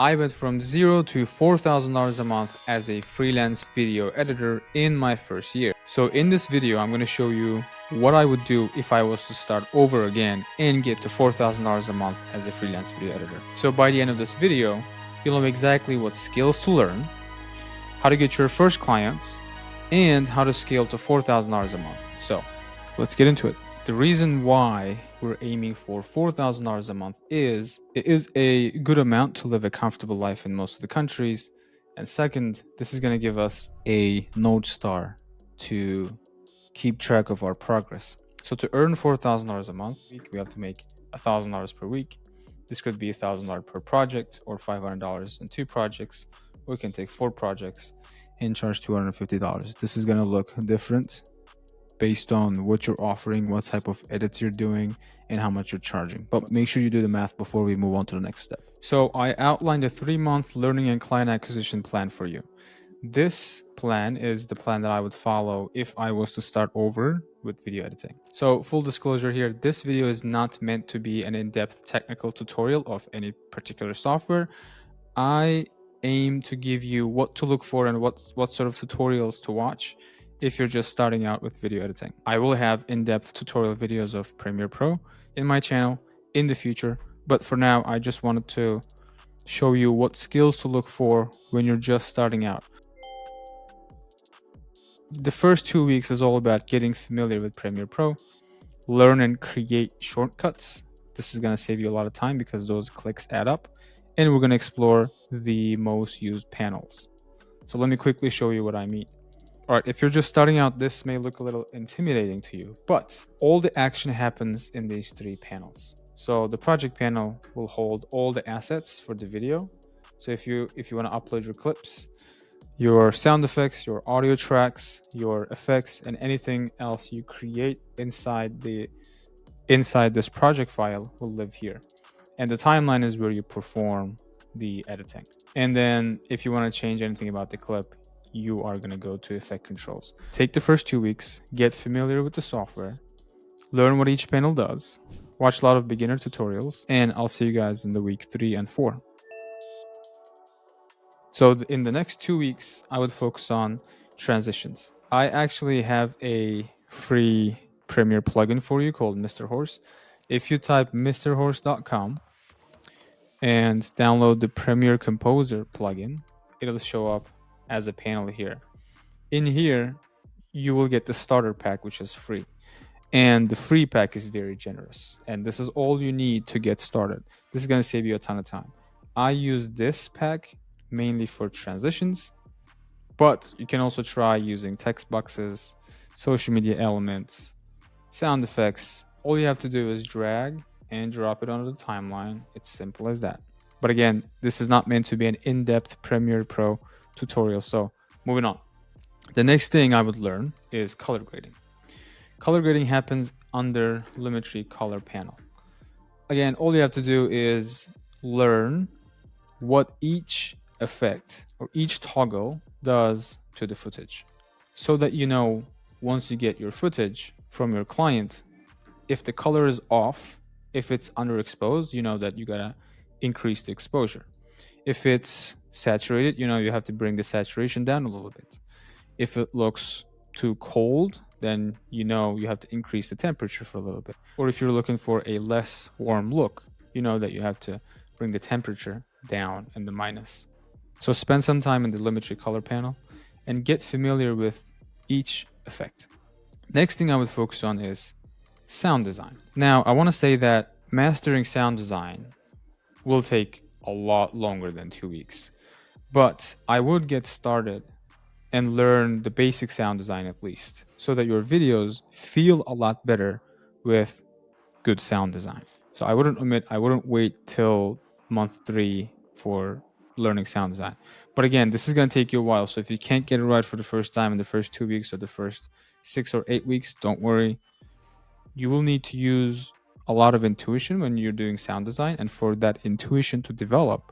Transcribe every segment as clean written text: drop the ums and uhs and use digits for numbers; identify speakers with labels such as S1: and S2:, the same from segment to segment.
S1: I went from $0 to $4,000 a month as a freelance video editor in my first year. So in this video, I'm going to show you what I would do if I was to start over again and get to $4,000 a month as a freelance video editor. So by the end of this video, you'll know exactly what skills to learn, how to get your first clients, and how to scale to $4,000 a month. So let's get into it. The reason why we're aiming for $4,000 a month is it is a good amount to live a comfortable life in most of the countries. And second, this is going to give us a North Star to keep track of our progress. So to earn $4,000 a month, we have to make $1,000 per week. This could be $1,000 per project or $500 in 2 projects. We can take 4 projects and charge $250. This is going to look different based on what you're offering, what type of edits you're doing, and how much you're charging. But make sure you do the math before we move on to the next step. So I outlined a 3-month learning and client acquisition plan for you. This plan is the plan that I would follow if I was to start over with video editing. So full disclosure here, this video is not meant to be an in-depth technical tutorial of any particular software. I aim to give you what to look for and what sort of tutorials to watch if you're just starting out with video editing. I will have in-depth tutorial videos of Premiere Pro in my channel in the future, but for now, I just wanted to show you what skills to look for when you're just starting out. The first 2 weeks is all about getting familiar with Premiere Pro, learn and create shortcuts. This is going to save you a lot of time because those clicks add up, and we're going to explore the most used panels. So let me quickly show you what I mean. All right, if you're just starting out, this may look a little intimidating to you, but all the action happens in these 3 panels. So the project panel will hold all the assets for the video. So if you want to upload your clips, your sound effects, your audio tracks, your effects, and anything else you create inside this project file will live here. And the timeline is where you perform the editing. And then if you want to change anything about the clip, you are going to go to effect controls. Take the first 2 weeks, get familiar with the software, learn what each panel does, watch a lot of beginner tutorials, and I'll see you guys in the week 3 and 4. So in the next 2 weeks, I would focus on transitions. I actually have a free Premiere plugin for you called Mr. Horse. If you type mrhorse.com and download the Premiere Composer plugin, it'll show up as a panel here. In here, you will get the starter pack, which is free. And the free pack is very generous. And this is all you need to get started. This is going to save you a ton of time. I use this pack mainly for transitions, but you can also try using text boxes, social media elements, sound effects. All you have to do is drag and drop it onto the timeline. It's simple as that. But again, this is not meant to be an in-depth Premiere Pro tutorial. So moving on. The next thing I would learn is color grading. Color grading happens under Lumetri color panel. Again, all you have to do is learn what each effect or each toggle does to the footage, so that you know once you get your footage from your client, if the color is off, if it's underexposed, you know that you gotta increase the exposure. If it's saturated, you know you have to bring the saturation down a little bit. If it looks too cold, then you know you have to increase the temperature for a little bit. Or if you're looking for a less warm look, you know that you have to bring the temperature down in the minus. So spend some time in the Lumetri color panel and get familiar with each effect. Next thing I would focus on is sound design. Now, I want to say that mastering sound design will take a lot longer than 2 weeks, but I would get started and learn the basic sound design at least, so that your videos feel a lot better with good sound design. So I wouldn't wait till month 3 for learning sound design. But again, this is going to take you a while. So if you can't get it right for the first time in the first 2 weeks or the first 6 or 8 weeks, don't worry. You will need to use a lot of intuition when you're doing sound design. And for that intuition to develop,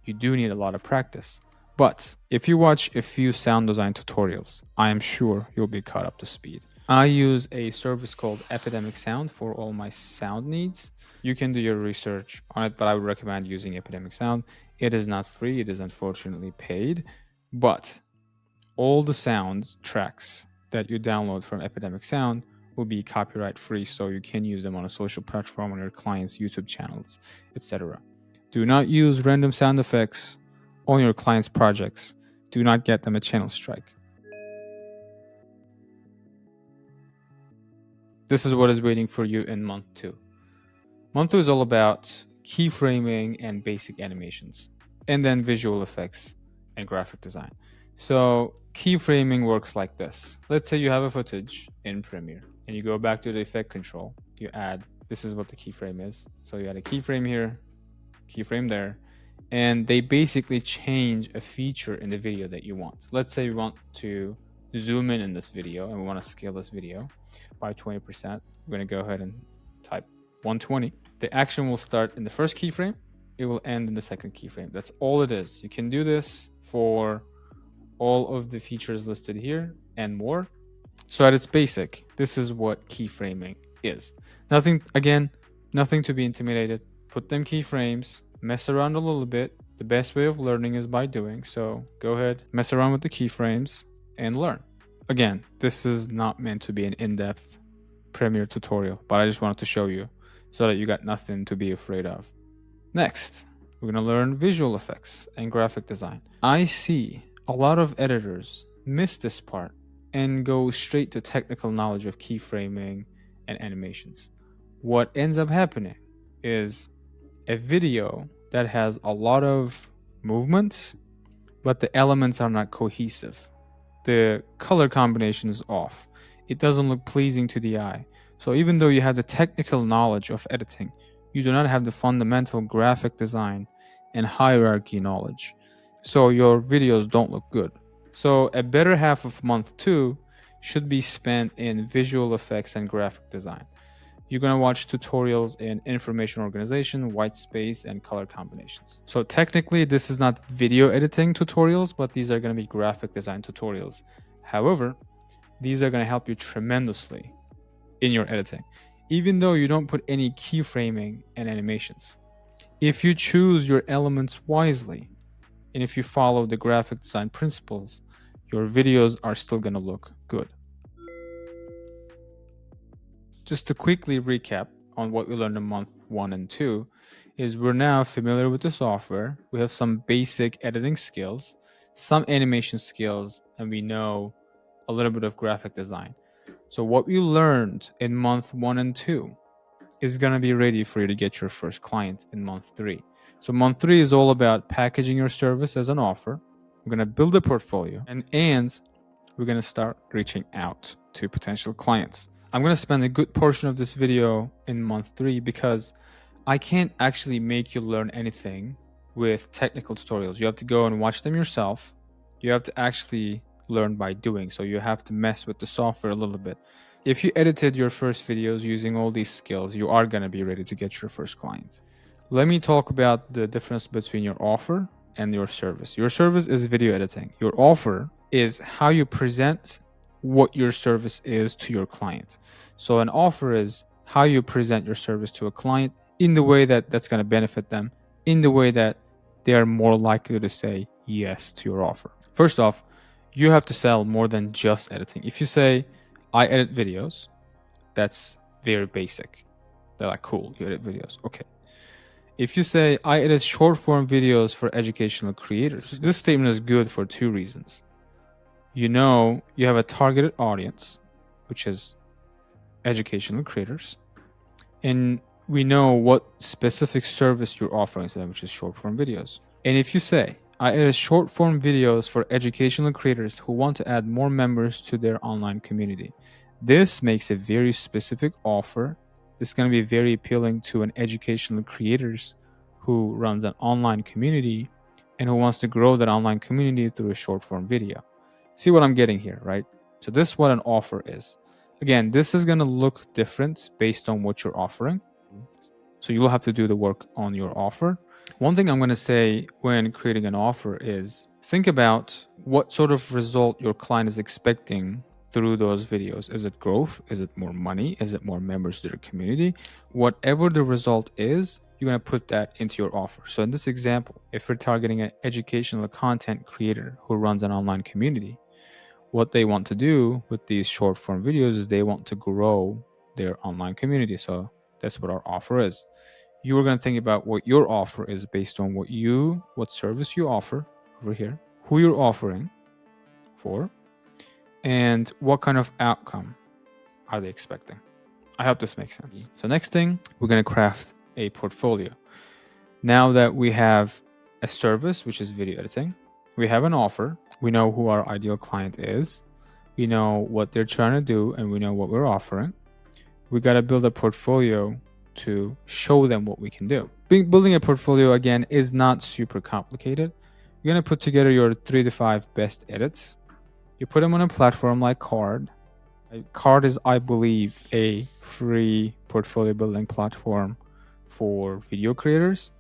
S1: you do need a lot of practice. But if you watch a few sound design tutorials, I am sure you'll be caught up to speed. I use a service called Epidemic Sound for all my sound needs. You can do your research on it, but I would recommend using Epidemic Sound. It is not free, it is unfortunately paid, but all the sound tracks that you download from Epidemic Sound will be copyright free, so you can use them on a social platform, on your clients' YouTube channels, etc. Do not use random sound effects on your clients' projects. Do not get them a channel strike. This is what is waiting for you in month 2. Month 2 is all about keyframing and basic animations, and then visual effects and graphic design. So keyframing works like this. Let's say you have a footage in Premiere and you go back to the effect control. You add, this is what the keyframe is. So you add a keyframe here, keyframe there, and they basically change a feature in the video that you want. Let's say we want to zoom in this video and we want to scale this video by 20%. We're going to go ahead and type 120. The action will start in the first keyframe. It will end in the second keyframe. That's all it is. You can do this for all of the features listed here and more. So at its basic, this is what keyframing is. Nothing to be intimidated. Put them keyframes, mess around a little bit. The best way of learning is by doing. So go ahead, mess around with the keyframes and learn. Again, this is not meant to be an in-depth Premiere tutorial, but I just wanted to show you so that you got nothing to be afraid of. Next, we're going to learn visual effects and graphic design. I see a lot of editors miss this part and go straight to technical knowledge of keyframing and animations. What ends up happening is a video that has a lot of movements, but the elements are not cohesive. The color combination is off. It doesn't look pleasing to the eye. So even though you have the technical knowledge of editing, you do not have the fundamental graphic design and hierarchy knowledge. So your videos don't look good. So a better half of month 2 should be spent in visual effects and graphic design. You're going to watch tutorials in information organization, white space, and color combinations. So technically, this is not video editing tutorials, but these are going to be graphic design tutorials. However, these are going to help you tremendously in your editing, even though you don't put any keyframing and animations. If you choose your elements wisely, and if you follow the graphic design principles, your videos are still going to look good. Just to quickly recap on what we learned in month 1 and 2 is we're now familiar with the software. We have some basic editing skills, some animation skills, and we know a little bit of graphic design. So what we learned in month 1 and 2 is going to be ready for you to get your first client in month 3. So month 3 is all about packaging your service as an offer. We're going to build a portfolio and we're going to start reaching out to potential clients. I'm going to spend a good portion of this video in month 3 because I can't actually make you learn anything with technical tutorials. You have to go and watch them yourself. You have to actually learn by doing. So you have to mess with the software a little bit. If you edited your first videos using all these skills, you are going to be ready to get your first client. Let me talk about the difference between your offer and your service. Your service is video editing. Your offer is how you present what your service is to your client. So an offer is how you present your service to a client in the way that's going to benefit them, in the way that they are more likely to say yes to your offer. First off, you have to sell more than just editing. If you say, I edit videos, that's very basic. They're like, cool, you edit videos. Okay. If you say, I edit short form videos for educational creators, this statement is good for 2 reasons. You know you have a targeted audience, which is educational creators, and we know what specific service you're offering to them, which is short form videos. And if you say, I edit short form videos for educational creators who want to add more members to their online community, this makes a very specific offer. This is going to be very appealing to an educational creators who runs an online community and who wants to grow that online community through a short form video. See what I'm getting here, right? So this is what an offer is. Again, this is going to look different based on what you're offering. So you'll have to do the work on your offer. One thing I'm going to say when creating an offer is think about what sort of result your client is expecting through those videos? Is it growth? Is it more money? Is it more members to the community? Whatever the result is, you're going to put that into your offer. So in this example, if we're targeting an educational content creator who runs an online community, what they want to do with these short form videos is they want to grow their online community. So that's what our offer is. You are going to think about what your offer is based on what service you offer over here, who you're offering for, and what kind of outcome are they expecting. I hope this makes sense. So next thing, we're going to craft a portfolio. Now that we have a service, which is video editing, we have an offer, we know who our ideal client is, we know what they're trying to do, and we know what we're offering. We got to build a portfolio to show them what we can do. Building a portfolio, again, is not super complicated. You're going to put together your 3 to 5 best edits. You put them on a platform like Card. Card is, I believe, a free portfolio building platform for video creators.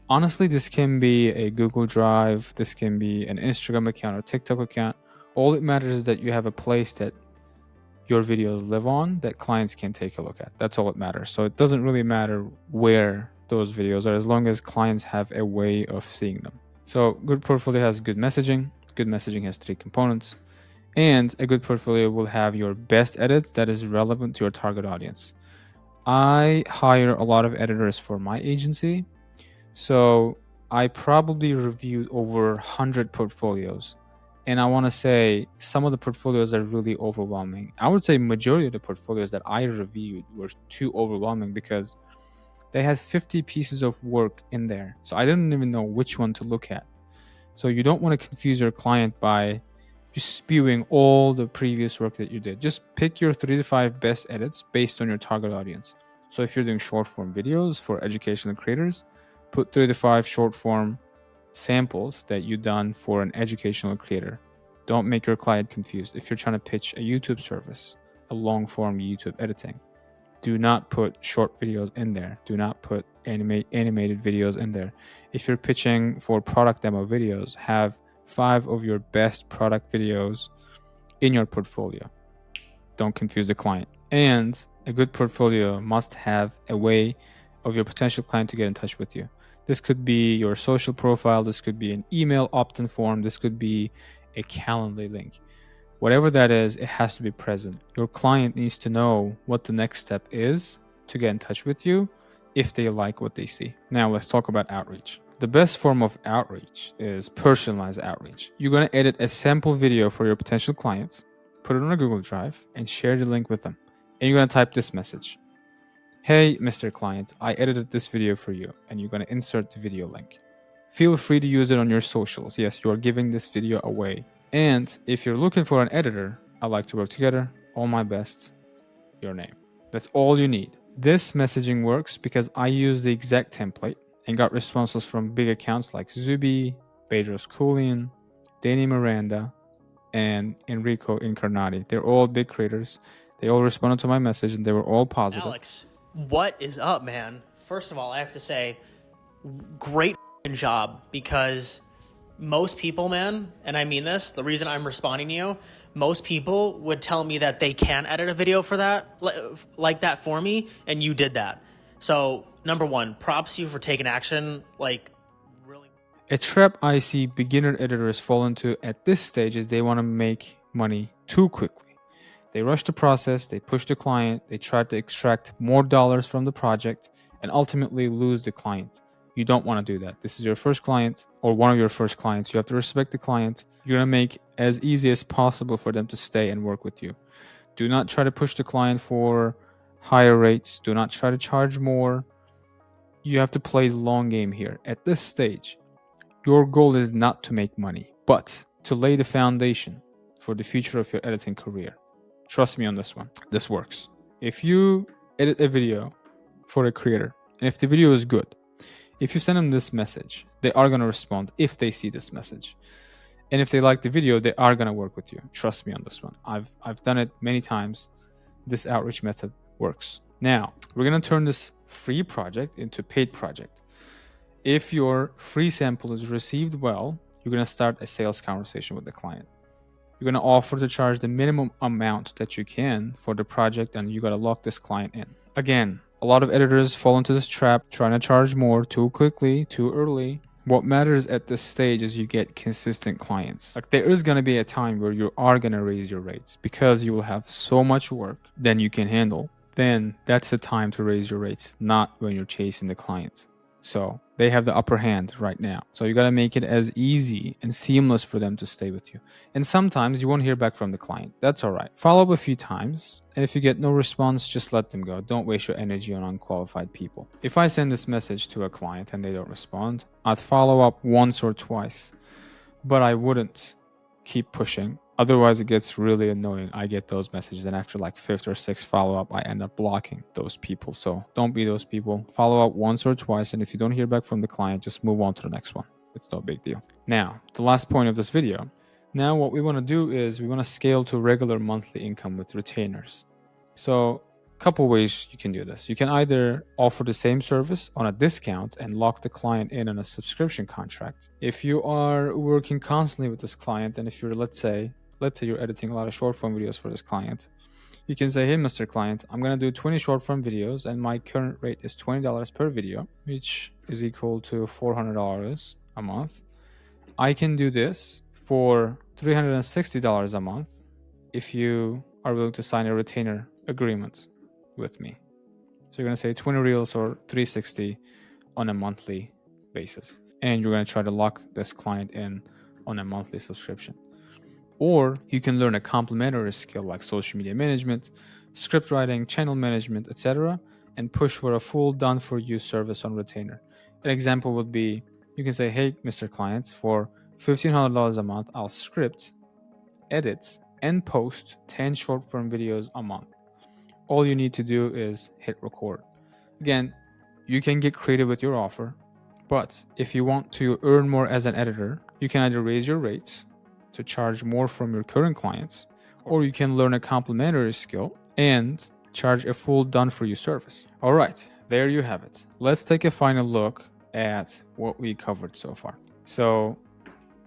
S1: Honestly, this can be a Google Drive, this can be an Instagram account or TikTok account. All it matters is that you have a place that your videos live on that clients can take a look at. That's all it matters. So it doesn't really matter where those videos are, as long as clients have a way of seeing them. So good portfolio has good messaging. Good messaging has 3 components. And a good portfolio will have your best edits that is relevant to your target audience. I hire a lot of editors for my agency. So I probably reviewed over 100 portfolios. And I want to say some of the portfolios are really overwhelming. I would say majority of the portfolios that I reviewed were too overwhelming because they had 50 pieces of work in there. So I didn't even know which one to look at. So you don't want to confuse your client by just spewing all the previous work that you did. Just pick your 3 to 5 best edits based on your target audience. So if you're doing short form videos for educational creators, put 3 to 5 short form samples that you've done for an educational creator. Don't make your client confused. If you're trying to pitch a YouTube service, a long form YouTube editing, do not put short videos in there. Do not put animated videos in there. If you're pitching for product demo videos, have 5 of your best product videos in your portfolio. Don't confuse the client. And a good portfolio must have a way of your potential client to get in touch with you. This could be your social profile. This could be an email opt-in form. This could be a Calendly link. Whatever that is, it has to be present. Your client needs to know what the next step is to get in touch with you if they like what they see. Now let's talk about outreach. The best form of outreach is personalized outreach. You're going to edit a sample video for your potential client, put it on a Google Drive, and share the link with them. And you're going to type this message. Hey, Mr. Client, I edited this video for you, and you're going to insert the video link. Feel free to use it on your socials. Yes, you are giving this video away. And if you're looking for an editor, I'd like to work together. All my best, your name. That's all you need. This messaging works because I use the exact template and got responses from big accounts like Zuby, Bedros Keuilian, Danny Miranda, and Enrico Incarnati. They're all big creators. They all responded to my message and they were all positive.
S2: Alex, what is up, man? First of all, I have to say, great job, because most people, man, and I mean this, the reason I'm responding to you, most people would tell me that they can edit a video for that, like that for me, and you did that. So, number one, props to you for taking action, like, really.
S1: A trap I see beginner editors fall into at this stage is they want to make money too quickly. They rush the process, they push the client, they try to extract more dollars from the project, and ultimately lose the client. You don't want to do that. This is your first client or one of your first clients. You have to respect the client. You're going to make as easy as possible for them to stay and work with you. Do not try to push the client for higher rates. Do not try to charge more. You have to play the long game here. At this stage, your goal is not to make money, but to lay the foundation for the future of your editing career. Trust me on this one. This works. If you edit a video for a creator, and if the video is good, if you send them this message, they are going to respond if they see this message. And if they like the video, they are going to work with you. Trust me on this one. I've done it many times. This outreach method works. Now, we're going to turn this free project into paid project. If your free sample is received well, you're going to start a sales conversation with the client. You're You're going to offer to charge the minimum amount that you can for the project, and you got to lock this client in. Again, a lot of editors fall into this trap, trying to charge more too quickly, too early. What matters at this stage is you get consistent clients. Like, there is going to be a time where you are going to raise your rates because you will have so much work than you can handle. Then that's the time to raise your rates, not when you're chasing the clients. So they have the upper hand right now. So you got to make it as easy and seamless for them to stay with you. And sometimes you won't hear back from the client. That's all right. Follow up a few times. And if you get no response, just let them go. Don't waste your energy on unqualified people. If I send this message to a client and they don't respond, I'd follow up once or twice, but I wouldn't keep pushing. Otherwise, it gets really annoying. I get those messages, and after like fifth or sixth follow-up, I end up blocking those people. So don't be those people. Follow up once or twice, and if you don't hear back from the client, just move on to the next one. It's no big deal. Now, the last point of this video. Now, what we want to do is we want to scale to regular monthly income with retainers. So couple ways you can do this. You can either offer the same service on a discount and lock the client in on a subscription contract. If you are working constantly with this client, and if you're, let's say you're editing a lot of short form videos for this client, you can say, hey, Mr. Client, I'm going to do 20 short form videos and my current rate is $20 per video, which is equal to $400 a month. I can do this for $360 a month if you are willing to sign a retainer agreement with me. So you're going to say 20 reels or 360 on a monthly basis, and you're going to try to lock this client in on a monthly subscription. Or you can learn a complementary skill like social media management, script writing, channel management, etc., and push for a full done for you service on retainer. An example would be, you can say, hey, Mr. Client, for $1,500 a month, I'll script, edit, and post 10 short form videos a month. All you need to do is hit record. Again, you can get creative with your offer, but if you want to earn more as an editor, you can either raise your rates to charge more from your current clients, or you can learn a complementary skill and charge a full done for you service. All right, there you have it. Let's take a final look at what we covered so far. So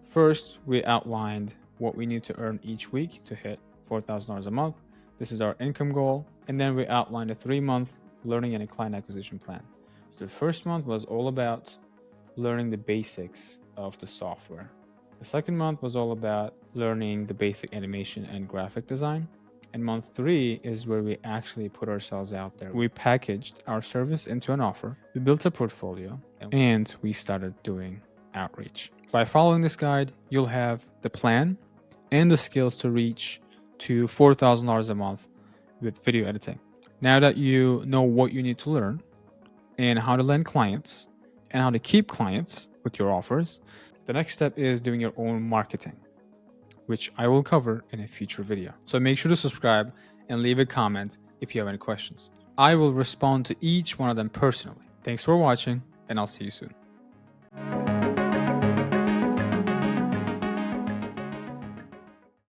S1: first, we outlined what we need to earn each week to hit $4,000 a month. This is our income goal. And then we outlined a 3-month learning and a client acquisition plan. So the first month was all about learning the basics of the software. The second month was all about learning the basic animation and graphic design. And month 3 is where we actually put ourselves out there. We packaged our service into an offer, we built a portfolio, and we started doing outreach. By following this guide, you'll have the plan and the skills to reach to $4,000 a month with video editing. Now that you know what you need to learn and how to land clients and how to keep clients with your offers, the next step is doing your own marketing, which I will cover in a future video. So make sure to subscribe and leave a comment if you have any questions. I will respond to each one of them personally. Thanks for watching, and I'll see you soon.